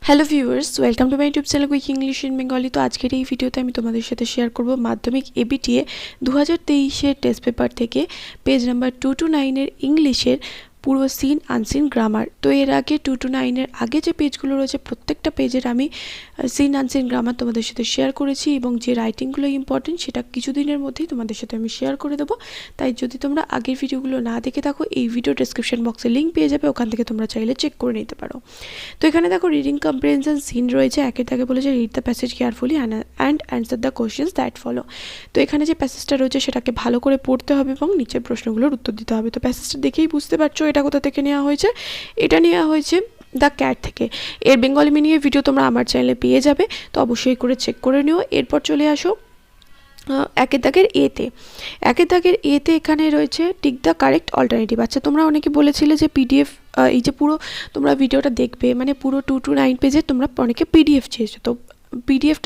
Hello viewers, welcome to my YouTube channel quick English in Bengali. তো আজকের এই ভিডিওতে আমি তোমাদের সাথে শেয়ার করব মাধ্যমিক ABTA 2023-এর টেস্ট পেপার থেকে পেজ নাম্বার 2 to 9-এর ইংলিশের পুরো সিন আনসিন গ্রামার। তো এর আগে 2 to 9-এর আগে যে পেজগুলো রয়েছে প্রত্যেকটা পেজের আমি সিন আনসিন গ্রামার তোমাদের সাথে শেয়ার করেছি এবং যে রাইটিংগুলো ইম্পর্টেন্ট সেটা কিছুদিনের মধ্যেই তোমাদের সাথে আমি শেয়ার করে দেবো। তাই যদি তোমরা আগের ভিডিওগুলো না দেখে থাকো, এই ভিডিও ডেসক্রিপশন বক্সে লিঙ্ক পেয়ে যাবে, ওখান থেকে তোমরা চাইলে চেক করে নিতে পারো। তো এখানে দেখো রিডিং কম্প্রিহেনশন সিন রয়েছে। একের দাগে বলেছে read the passage carefully and answer the questions that follow. তো এখানে যে প্যাসেজটা রয়েছে সেটাকে ভালো করে পড়তে হবে এবং নিচের প্রশ্নগুলোর উত্তর দিতে হবে। তো প্যাসেজটা দেখেই বুঝতে পারছো এটা কোথা থেকে নেওয়া হয়েছে। এটা নেওয়া হয়েছে দ্য ক্যাট থেকে। এর বেঙ্গলি মিনিংয়ের ভিডিও তোমরা আমার চ্যানেলে পেয়ে যাবে, তো অবশ্যই করে চেক করে নিও। এরপর চলে আসো একের দাগের এতে। একের দাগের এতে এখানে রয়েছে টিক দ্য কারেক্ট অল্টারনেটিভ। আচ্ছা, তোমরা অনেকে বলেছিলে যে পিডিএফ, এই যে পুরো তোমরা ভিডিওটা দেখবে, মানে পুরো 2 to 9 পেজে তোমরা অনেকে পিডিএফ চেয়েছো। তো পিডিএফ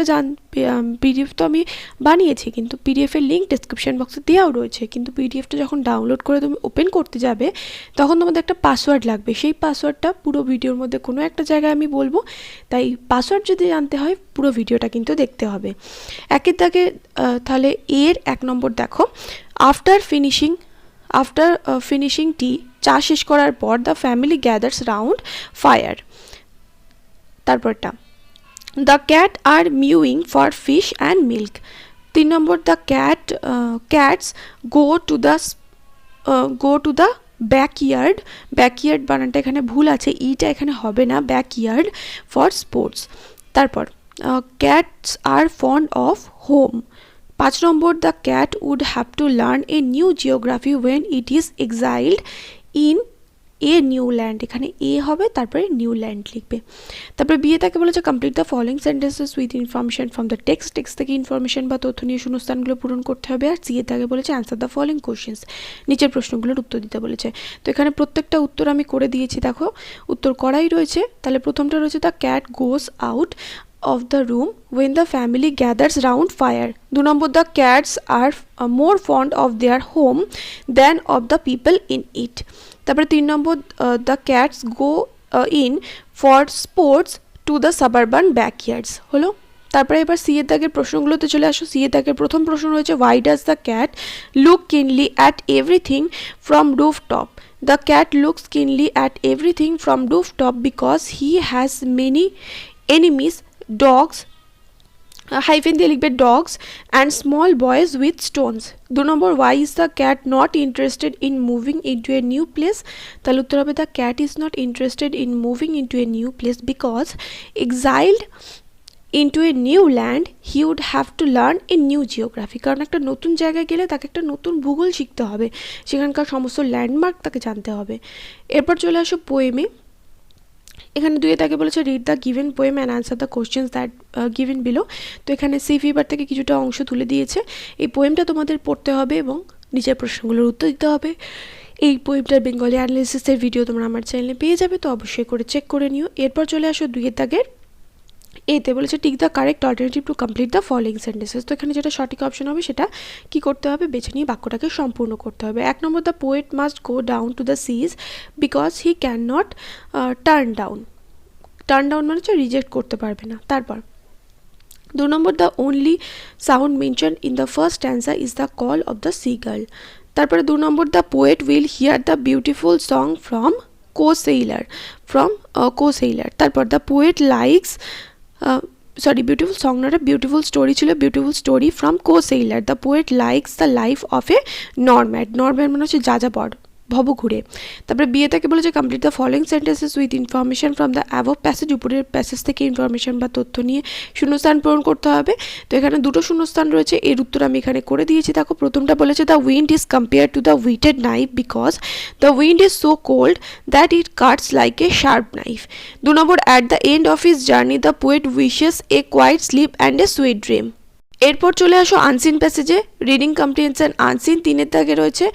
তো আমি বানিয়েছি, কিন্তু পিডিএফের লিঙ্ক ডেসক্রিপশন বক্সে দেওয়াও রয়েছে। কিন্তু পিডিএফটা যখন ডাউনলোড করে তুমি ওপেন করতে যাবে তখন তোমাদের একটা পাসওয়ার্ড লাগবে। সেই পাসওয়ার্ডটা পুরো ভিডিওর মধ্যে কোনো একটা জায়গায় আমি বলবো, তাই পাসওয়ার্ড যদি জানতে হয় পুরো ভিডিওটা কিন্তু দেখতে হবে। একের দাগে তাহলে এর 1 নম্বর দেখো, আফটার ফিনিশিং টি, চা শেষ করার পর the family gathers round fire. তারপরটা The cat are mewing for fish and milk. 3 number the cats go to the backyard. Backyard বানানটা এখানে ভুল আছে, ইটা এখানে হবে না, backyard for sports. তারপর cats are fond of home. 5 number the cat would have to learn a new geography when it is exiled in a new land. এখানে এ হবে, তারপরে নিউ ল্যান্ড লিখবে। তারপরে বিয়ে তাকে বলেছে complete the following sentences with information from the text থেকে information বা তথ্য নিয়ে শূন্যস্থানগুলো পূরণ করতে হবে। আর সি এ তাকে বলেছে অ্যান্সার দ্য ফলোইং কোশ্চেন্স, নিচের প্রশ্নগুলোর উত্তর দিতে বলেছে। তো এখানে প্রত্যেকটা উত্তর আমি করে দিয়েছি, দেখো উত্তর করাই রয়েছে। তাহলে প্রথমটা রয়েছে the cat goes out of the room when the family gathers round fire. 2 number the cats are more fond of their home than of the people in it. তারপরে 3 নম্বর the cats go in for sports to the suburban backyards হলো। তারপরে এবার C এর দাগের প্রশ্নগুলোতে চলে আসো। C এর দাগের প্রথম প্রশ্ন রয়েছে why does the cat look keenly at everything from rooftop? The cat looks keenly at everything from rooftop because he has many enemies, dogs, hyphen দিয়ে লিখবে dogs and small boys with stones. 2 number why is the cat not interested in moving into a new place? তাহলে উত্তর হবে the cat is not interested in moving into a new place because exiled into a new land he would have to learn a new geography. কারণ একটা নতুন জায়গায় গেলে তাকে একটা নতুন ভূগোল শিখতে হবে, সেখানকার সমস্ত ল্যান্ডমার্ক তাকে জানতে হবে। এরপর চলে আসো পোয়েমে। এখানে দুয়ে তাকে বলেছে read the given poem and answer the questions that given below. তো এখানে সি ফিভার থেকে কিছুটা অংশ তুলে দিয়েছে। এই পোয়েমটা তোমাদের পড়তে হবে এবং নিচের প্রশ্নগুলোর উত্তর দিতে হবে। এই পোয়েমটার বেঙ্গলি অ্যানালিসিসের ভিডিও তোমরা আমার চ্যানেলে পেয়ে যাবে, তো অবশ্যই করে চেক করে নিও। এরপর চলে আসো দুইয়ের দাগের এতে বলেছে tick the correct alternative to complete the following sentences. তো এখানে যেটা সঠিক অপশন হবে সেটা কি করতে হবে, বেছে নিয়ে বাক্যটাকে সম্পূর্ণ করতে হবে। 1 নম্বর the poet must go down to the seas because he can not turn down মানে হচ্ছে রিজেক্ট করতে পারবে না। তারপর 2 নম্বর the only sound mention in the first answer is the call of the sea girl. তারপরে 2 নম্বর the poet will hear the beautiful song from co-sailor. তারপর the poet likes beautiful song না, beautiful story ছিল, beautiful story from co-sailor. The poet likes the life of a nomad মানে হচ্ছে যাযাবর, ভবঘুরে। তারপরে বিয়ে তাকে বলেছে complete the following sentences with information from the above passage. উপরের প্যাসেজ থেকে ইনফরমেশন বা তথ্য নিয়ে শূন্যস্থান পূরণ করতে হবে। তো এখানে দুটো শূন্যস্থান রয়েছে, এর উত্তর আমি এখানে করে দিয়েছি। দেখো প্রথমটা বলেছে the wind is compare to the whetted knife because the wind is so cold that it Katz like a sharp knife. 2 number at the end of his journey the poet wishes A quiet sleep and a sweet dream. এরপর চলে আসো unseen প্যাসেজে, reading comprehension unseen 3-এর দাগে রয়েছে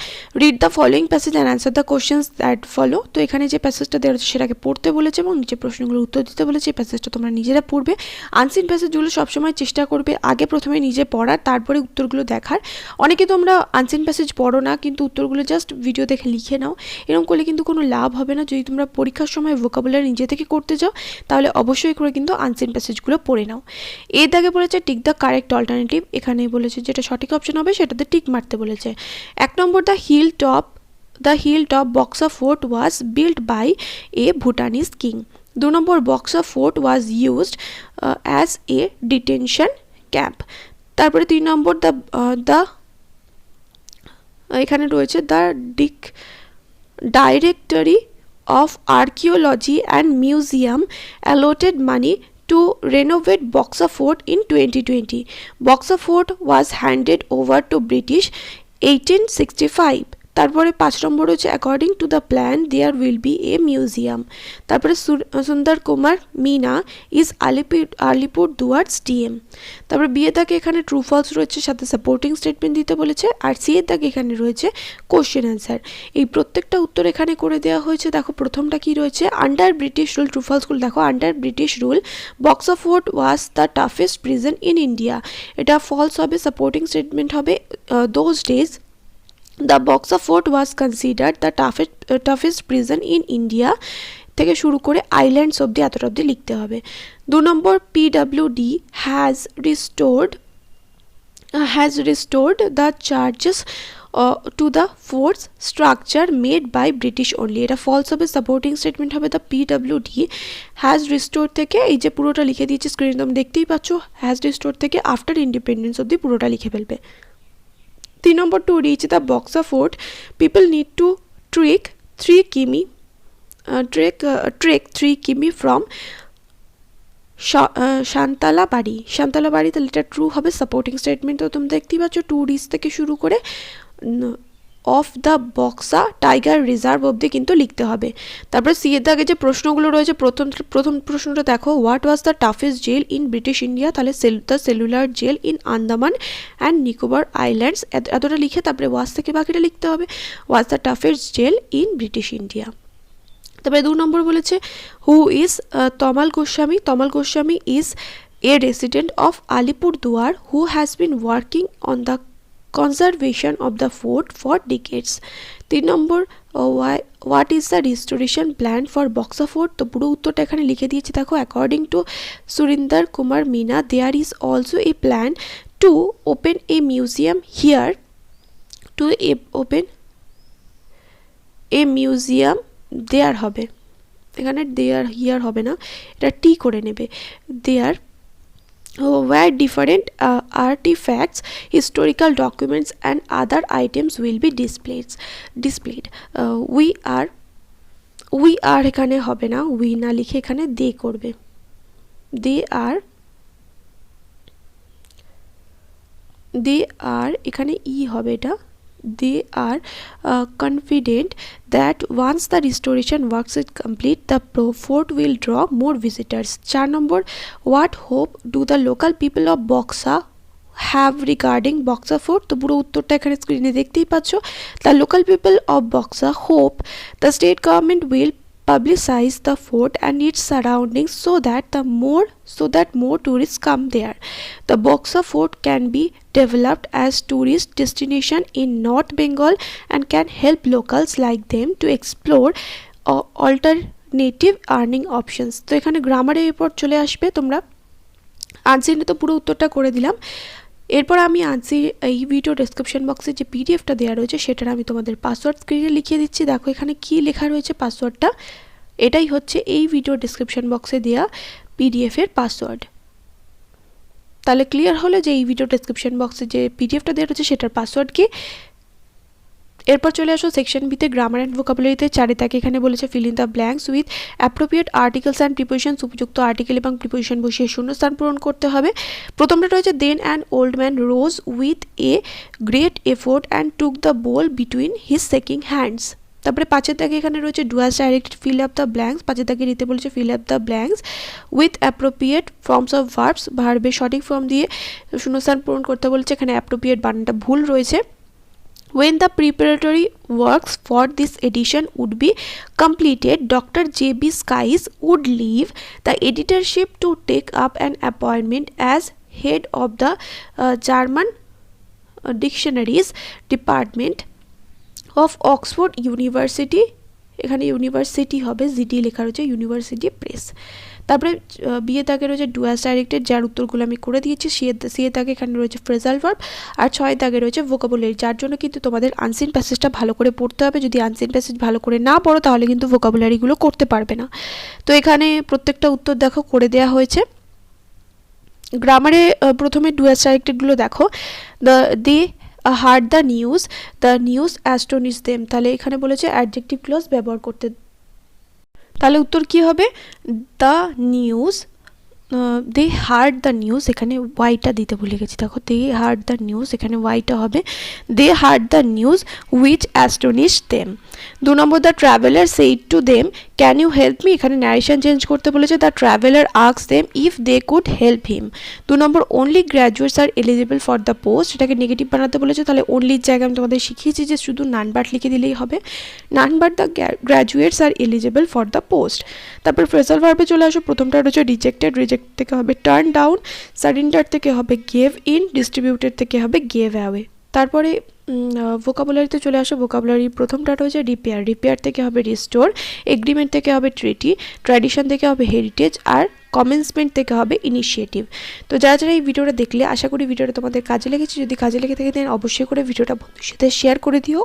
read the following passage and answer the questions that follow. তো এখানে যে প্যাসেজটা দেওয়া রয়েছে সেটাকে পড়তে বলেছে এবং নিচে প্রশ্নগুলোর উত্তর দিতে বলেছে। এই প্যাসেজটা তোমরা নিজেরা পড়বে। আনসিন প্যাসেজগুলো সবসময় চেষ্টা করবে আগে প্রথমে নিজে পড়ার, তারপরে উত্তরগুলো দেখার। অনেকে তোমরা আনসিন প্যাসেজ পড়ো না, কিন্তু উত্তরগুলো জাস্ট ভিডিও দেখে লিখে নাও। এরকম করলে কিন্তু কোনো লাভ হবে না। যদি তোমরা পরীক্ষার সময় ভোকাবুলারি নিজে থেকে করতে যাও তাহলে অবশ্যই করে কিন্তু আনসিন প্যাসেজগুলো পড়ে নাও। এর দাগে বলেছে টিক দ্য কারেক্ট অল্টারনেটিভ, এখানে বলেছে যেটা সঠিক অপশন হবে সেটাতে টিক মারতে বলেছে। 1 নম্বর the hill top Buxa fort was built by a Bhutanese king. 2 নম্বর Buxa fort was used as a detention camp. তারপরে 3 নম্বর দ্য এখানে রয়েছে the directory of Archaeology and Museum allotted money to renovate Boxer Fort in 2020. Boxer Fort was handed over to British 1865. তারপরে 5 নম্বর হচ্ছে according to the plan there will be a museum. তারপরে Sundar Kumar Meena is Alipur Duars DM. তারপরে B এর দাগে এখানে true false রয়েছে, সাথে সাপোর্টিং স্টেটমেন্ট দিতে বলেছে। আর সি এর দাগে এখানে রয়েছে কোশ্চেন অ্যান্সার। এই প্রত্যেকটা উত্তর এখানে করে দেওয়া হয়েছে। দেখো প্রথমটা কি রয়েছে, আন্ডার ব্রিটিশ রুল, ট্রু ফলসগুলো দেখো। Under British rule boxer fort was the toughest prison in India, এটা ফলস হবে। সাপোর্টিং স্টেটমেন্ট হবে দোজ ডেজ দ্য বক্সার fort was considered the toughest prison in India থেকে শুরু করে আইল্যান্ডস অব্দি এতটা অব্দি লিখতে হবে। 2 নম্বর PWD has restored the charges to the fort's structure made by British only, এটা ফলস হবে। সাপোর্টিং স্টেটমেন্ট হবে দ্য পিডব্লিউডি হ্যাজ রিস্টোর থেকে, এই যে পুরোটা লিখে দিয়েছি স্ক্রিনে তোমরা দেখতেই পাচ্ছ, হ্যাজ রিস্টোর থেকে আফটার ইন্ডিপেন্ডেন্স অব্দি পুরোটা লিখে ফেলবে। 3 নম্বর টু রিচ দ্য বক্সার fort people need to trek 3 km from শান্তালাবাড়ি, তাহলে এটা ট্রু হবে। সাপোর্টিং স্টেটমেন্ট তো তুমি দেখতেই পাচ্ছ, টু রিচ থেকে শুরু করে of the Buxa tiger reserve অবধি কিন্তু লিখতে হবে। তারপরে সি এর দাগে যে প্রশ্নগুলো রয়েছে, প্রথম প্রশ্নটা দেখো, what was the toughest jail in British India, তাহলে the cellular jail in Andaman and Nicobar islands, এতটা লিখে তারপরে ওয়াজ থেকে বাকিটা লিখতে হবে। Was the toughest jail in British India. তারপরে 2 নম্বর বলেছে who is Tamal Goswami is a resident of Alipurduar who has been working on the conservation of the fort for decades. 3 নম্বর what is the restoration plan for Boxer Fort, তো পুরো উত্তরটা এখানে লিখে দিয়েছি দেখো। according to Surinder Kumar Meena there is also a plan to open a museum here, there হবে, এখানে there here হবে না, এটা টি করে নেবে। there where different artifacts, historical documents and other items will be displayed. we are এখানে হবে না, we না লিখে এখানে they করবে। they are এখানে ই হবে, এটা they are confident that once the restoration works is complete the fort will draw more visitors. 4 number what hope do the local people of Boxer have regarding Boxer Fort, তো পুরো উত্তরটা এখানে স্ক্রিনে দেখতেই পাচ্ছ। the local people of Boxer hope the state government will publicize the fort and its surroundings so that more tourists come there. The Boxer Fort can be developed as tourist destination in North Bengal and can help locals like them to explore alternative earning options. তো এখানে গ্রামারের উপর চলে আসবে, তোমরা আনসারে তো পুরো উত্তরটা করে দিলাম। এরপর আমি আনছি এই ভিডিও ডেসক্রিপশন বক্সে যে পিডিএফটা দেওয়া রয়েছে সেটার আমি তোমাদের পাসওয়ার্ড স্ক্রিনে লিখিয়ে দিচ্ছি। দেখো এখানে কি লেখা রয়েছে পাসওয়ার্ডটা, এটাই হচ্ছে এই ভিডিও ডেসক্রিপশন বক্সে দেওয়া পিডিএফ এর পাসওয়ার্ড। তাহলে ক্লিয়ার হলো যে এই ভিডিও ডেসক্রিপশন বক্সে যে পিডিএফটা দেওয়া রয়েছে সেটার পাসওয়ার্ড কি। এরপর চলে আসো সেকশন বিতে গ্রামার অ্যান্ড ভোকাবুলারিতে। 4 তাকে এখানে বলেছে fill in the blanks with appropriate articles and prepositions, উপযুক্ত আর্টিকেল এবং প্রিপোজিশন বসিয়ে শূন্যস্থান পূরণ করতে হবে। প্রথমটা রয়েছে then an old man rose with a great effort and took the bowl between his shaking hands. তারপরে 5 দাগে এখানে রয়েছে do as directed fill up the blanks, 5 দাগে দিতে বলেছে fill up the blanks with appropriate forms of verbs, ভার্বের সঠিক form দিয়ে শূন্যস্থান পূরণ করতে বলেছে। এখানে অ্যাপ্রোপ্রিয়েট বানানটা ভুল রয়েছে। When the preparatory works for this edition would be completed, Dr. J.B. Skies would leave the editorship to take up an appointment as head of the German dictionaries department of Oxford University, এখানে university হবে, GD লেখা রয়েছে, university press. তারপরে বিয়ে দাগে রয়েছে do as directed, যার উত্তরগুলো আমি করে দিয়েছি। সি এ দাগে এখানে রয়েছে ফ্রেজাল ভার্ব, আর 6 দাগে রয়েছে ভোকাবুলারি, যার জন্য কিন্তু তোমাদের আনসিন প্যাসেজটা ভালো করে পড়তে হবে। যদি আনসিন প্যাসেজ ভালো করে না পড়ো তাহলে কিন্তু ভোকাবুলারিগুলো করতে পারবে না। তো এখানে প্রত্যেকটা উত্তর দেখো করে দেওয়া হয়েছে। গ্রামারে প্রথমে ডু হ্যাজ ডাইরেক্টেডগুলো দেখো, দি hard the news astonish them, তাহলে এখানে বলেছে অ্যাডজেক্টিভ ক্লজ ব্যবহার করতে, তাহলে উত্তর কি হবে? The news, they heard the news, এখানে ওয়াইটা দিতে ভুলে গেছি, দেখো দে হার্ড দ্য নিউজ, এখানে ওয়াইটা হবে they heard the news which astonish them. 2 number the traveller said to them can you help me, এখানে ন্যারেশন চেঞ্জ করতে বলেছে, the traveller asks them if they could help him. 2 number only graduates are eligible for the post, এটাকে negative বানাতে বলেছে, তাহলে অনলির জায়গায় আমি তোমাদের শিখিয়েছি যে শুধু নান বাট লিখে দিলেই হবে, none but the graduates are eligible for the post. তারপর ফ্রেজাল ভার্বে চলে আসো, প্রথমটা রয়েছে রিজেক্টেড, রিজেক্ট থেকে হবে টার্ন ডাউন, সারেন্ডার থেকে হবে গেভ ইন, ডিস্ট্রিবিউটেড থেকে হবে গেভ অ্যাওয়ে। তারপরে ভোকাবুলারিতে চলে আসো, ভোকাবুলারি প্রথমটা রয়েছে রিপেয়ার, রিপেয়ার থেকে হবে রিস্টোর, এগ্রিমেন্ট থেকে হবে ট্রিটি, ট্র্যাডিশন থেকে হবে হেরিটেজ, আর কমেন্সমেন্ট থেকে হবে ইনিশিয়েটিভ। তো যারা যারা এই ভিডিওটা দেখলে আশা করি ভিডিওটা তোমাদের কাজে লেগেছে, যদি কাজে লেগে থাকে দেন অবশ্যই করে ভিডিওটা বন্ধুর সাথে শেয়ার করে দিও।